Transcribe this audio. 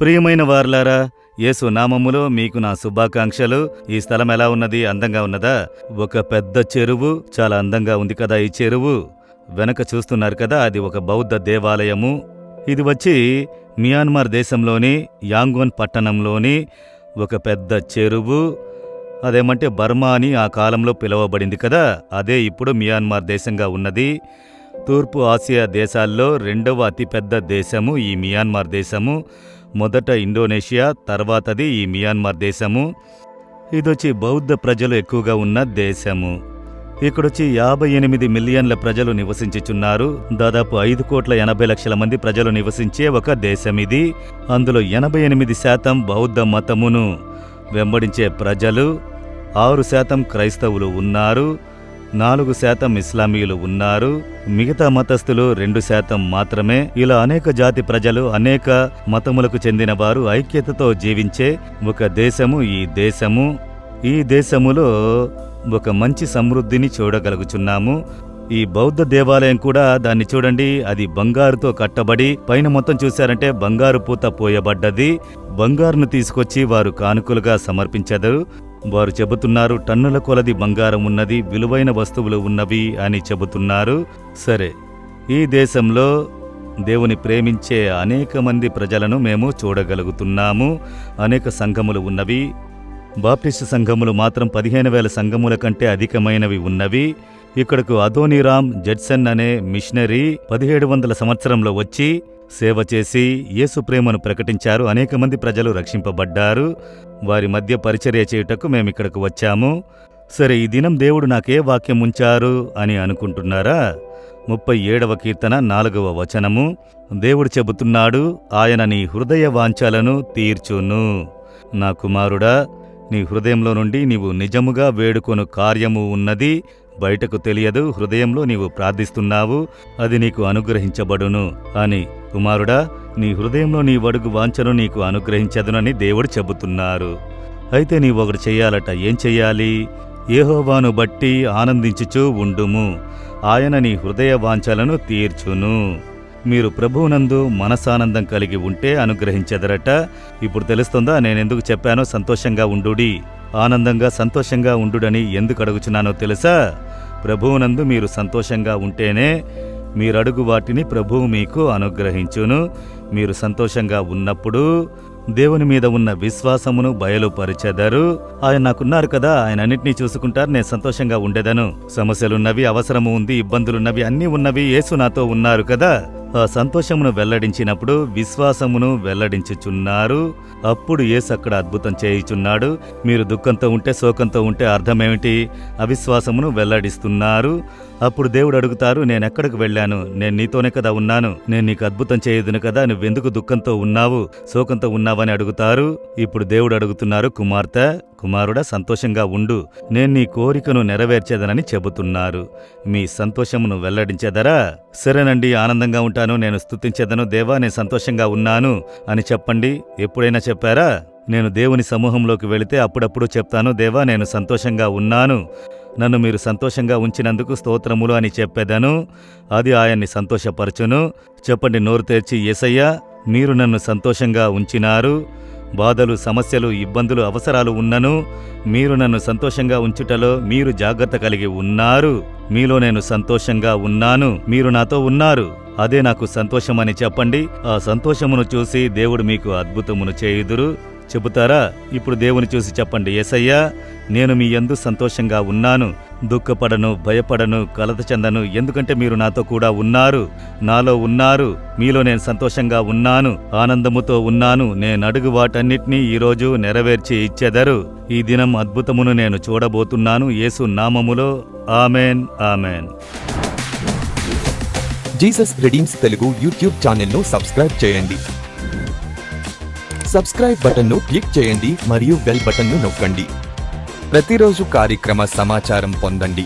ప్రియమైన వారలారా, యేసు నామములో మీకు నా శుభాకాంక్షలు. ఈ స్థలం ఎలా ఉన్నది? అందంగా ఉన్నదా? ఒక పెద్ద చెరువు, చాలా అందంగా ఉంది కదా ఈ చెరువు. వెనక చూస్తున్నారు కదా, అది ఒక బౌద్ధ దేవాలయము. ఇది వచ్చి మియాన్మార్ దేశంలోని యాంగోన్ పట్టణంలోని ఒక పెద్ద చెరువు. అదేమంటే బర్మా అని ఆ కాలంలో పిలువబడింది కదా, అదే ఇప్పుడు మియాన్మార్ దేశంగా ఉన్నది. తూర్పు ఆసియా దేశాల్లో రెండవ అతిపెద్ద దేశము ఈ మియాన్మార్ దేశము. మొదట ఇండోనేషియా, తర్వాతది ఈ మియాన్మార్ దేశము. ఇదొచ్చి బౌద్ధ ప్రజలు ఎక్కువగా ఉన్న దేశము. ఇక్కడొచ్చి 58 మిలియన్ల ప్రజలు నివసించుచున్నారు. దాదాపు 5,80,00,000 మంది ప్రజలు నివసించే ఒక దేశమిది. అందులో 88% బౌద్ధ మతమును వెంబడించే ప్రజలు, 6% క్రైస్తవులు ఉన్నారు, 4% ఇస్లామీయులు ఉన్నారు, మిగతా మతస్థులు 2% మాత్రమే. ఇలా అనేక జాతి ప్రజలు, అనేక మతములకు చెందిన వారు ఐక్యతతో జీవించే ఒక దేశము ఈ దేశము. ఈ దేశములో ఒక మంచి సమృద్ధిని చూడగలుగుచున్నాము. ఈ బౌద్ధ దేవాలయం కూడా దాన్ని చూడండి, అది బంగారుతో కట్టబడి, పైన మొత్తం చూశారంటే బంగారు పూత పోయబడ్డది. బంగారును తీసుకొచ్చి వారు కానుకలుగా సమర్పించెదరు. వారు చెబుతున్నారు టన్నుల కొలది బంగారం ఉన్నది, విలువైన వస్తువులు ఉన్నవి అని చెబుతున్నారు. సరే, ఈ దేశంలో దేవుని ప్రేమించే అనేక మంది ప్రజలను మేము చూడగలుగుతున్నాము. అనేక సంఘములు ఉన్నవి. బాప్టిస్టు సంఘములు మాత్రం 15,000 సంఘముల కంటే అధికమైనవి ఉన్నవి. ఇక్కడకు అదోనీరామ్ జడ్సన్ అనే మిషనరీ 1700 సంవత్సరంలో వచ్చి సేవ చేసి యేసు ప్రేమను ప్రకటించారు. అనేక మంది ప్రజలు రక్షింపబడ్డారు. వారి మధ్య పరిచర్య చేయుటకు మేమిక్కడకు వచ్చాము. సరే, ఈ దినం దేవుడు నాకే వాక్యం ఉంచారు అని అనుకుంటున్నారా? 37వ కీర్తన 4వ వచనము. దేవుడు చెబుతున్నాడు, ఆయన నీ హృదయ వాంఛలను తీర్చును. నా కుమారుడా, నీ హృదయంలో నుండి నీవు నిజముగా వేడుకొను కార్యము ఉన్నది. బయటకు తెలియదు, హృదయంలో నీవు ప్రార్థిస్తున్నావు, అది నీకు అనుగ్రహించబడును అని. కుమారుడా, నీ హృదయంలో నీ వడుగు వాంఛను నీకు అనుగ్రహించదునని దేవుడు చెబుతున్నారు. అయితే నీవొకటి చెయ్యాలట. ఏం చెయ్యాలి? యెహోవాను బట్టి ఆనందించుచూ ఉండుము, ఆయన నీ హృదయ వాంఛలను తీర్చును. మీరు ప్రభువునందు మనసానందం కలిగి ఉంటే అనుగ్రహించెదరట. ఇప్పుడు తెలుస్తుందా నేనెందుకు చెప్పానో సంతోషంగా ఉండుడి, ఆనందంగా సంతోషంగా ఉండుడని ఎందుకు అడుగుచున్నానో తెలుసా? ప్రభువునందు మీరు సంతోషంగా ఉంటేనే మీరడుగు వాటిని ప్రభువు మీకు అనుగ్రహించును. మీరు సంతోషంగా ఉన్నప్పుడు దేవుని మీద ఉన్న విశ్వాసమును బయలుపరిచెదరు. ఆయన నాకున్నారు కదా, ఆయన అన్నిటినీ చూసుకుంటారు, నేను సంతోషంగా ఉండేదను. సమస్యలున్నవి, అవసరము ఉంది, ఇబ్బందులున్నవి, అన్నీ ఉన్నవి, యేసు నాతో ఉన్నారు కదా. ఆ సంతోషమును వెల్లడించినప్పుడు విశ్వాసమును వెల్లడించుచున్నారు. అప్పుడు యేసు అక్కడ అద్భుతం చేయుచున్నాడు. మీరు దుఃఖంతో ఉంటే, శోకంతో ఉంటే అర్థమేమిటి? అవిశ్వాసమును వెల్లడిస్తున్నారు. అప్పుడు దేవుడు అడుగుతారు, నేనెక్కడికి వెళ్ళాను? నేను నీతోనే కదా ఉన్నాను, నేను నీకు అద్భుతం చేయదును కదా, నువ్వెందుకు దుఃఖంతో ఉన్నావు, శోకంతో ఉన్నావని అడుగుతారు. ఇప్పుడు దేవుడు అడుగుతున్నారు, కుమార్తె, కుమారుడా, సంతోషంగా ఉండు, నేను నీ కోరికను నెరవేర్చేదనని చెబుతున్నారు. మీ సంతోషమును వెల్లడించేదరా? సరేనండి, ఆనందంగా ఉంటాను, నేను స్తుతించేదను, దేవా నేను సంతోషంగా ఉన్నాను అని చెప్పండి. ఎప్పుడైనా చెప్పారా? నేను దేవుని సమూహంలోకి వెళితే అప్పుడప్పుడు చెప్తాను, దేవా నేను సంతోషంగా ఉన్నాను, నన్ను మీరు సంతోషంగా ఉంచినందుకు స్తోత్రములు అని చెప్పేదను. అది ఆయన్ని సంతోషపరచును. చెప్పండి నోరు తెరిచి, యేసయ్యా మీరు నన్ను సంతోషంగా ఉంచినారు. బాధలు, సమస్యలు, ఇబ్బందులు, అవసరాలు ఉన్నను మీరు నన్ను సంతోషంగా ఉంచుటలో మీరు జాగ్రత్త కలిగి ఉన్నారు. మీలో నేను సంతోషంగా ఉన్నాను, మీరు నాతో ఉన్నారు, అదే నాకు సంతోషమని చెప్పండి. ఆ సంతోషమును చూసి దేవుడు మీకు అద్భుతమును చేయుదురు. చెబుతారా? ఇప్పుడు దేవుని చూసి చెప్పండి, యేసయ్యా నేను మీ యందు సంతోషంగా ఉన్నాను, దుఃఖపడను, భయపడను, కలత చెందను, ఎందుకంటే మీరు నాతో కూడా ఉన్నారు, నాలో ఉన్నారు, మీలో నేను సంతోషంగా ఉన్నాను, ఆనందముతో ఉన్నాను. నేను అడుగు వాటన్నిటినీ ఈరోజు నెరవేర్చి ఇచ్చెదరు. ఈ దినం అద్భుతమును నేను చూడబోతున్నాను. యేసు నామములో amen, amen. Jesus redeems Telugu YouTube ఛానల్ను సబ్స్క్రైబ్ చేయండి. సబ్స్క్రైబ్ బటన్ను క్లిక్ చేయండి మరియు బెల్ బటన్ను నొక్కండి. ప్రతిరోజు కార్యక్రమ సమాచారం పొందండి.